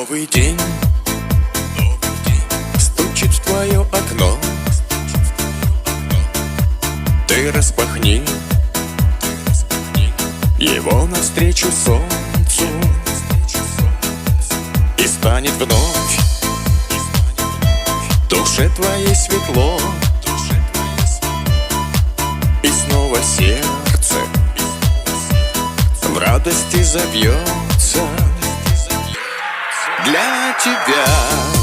Новый день стучит в твое окно. Ты распахни его навстречу солнцу, и станет вновь в душе твоей светло, и снова сердце в радости забьется для тебя.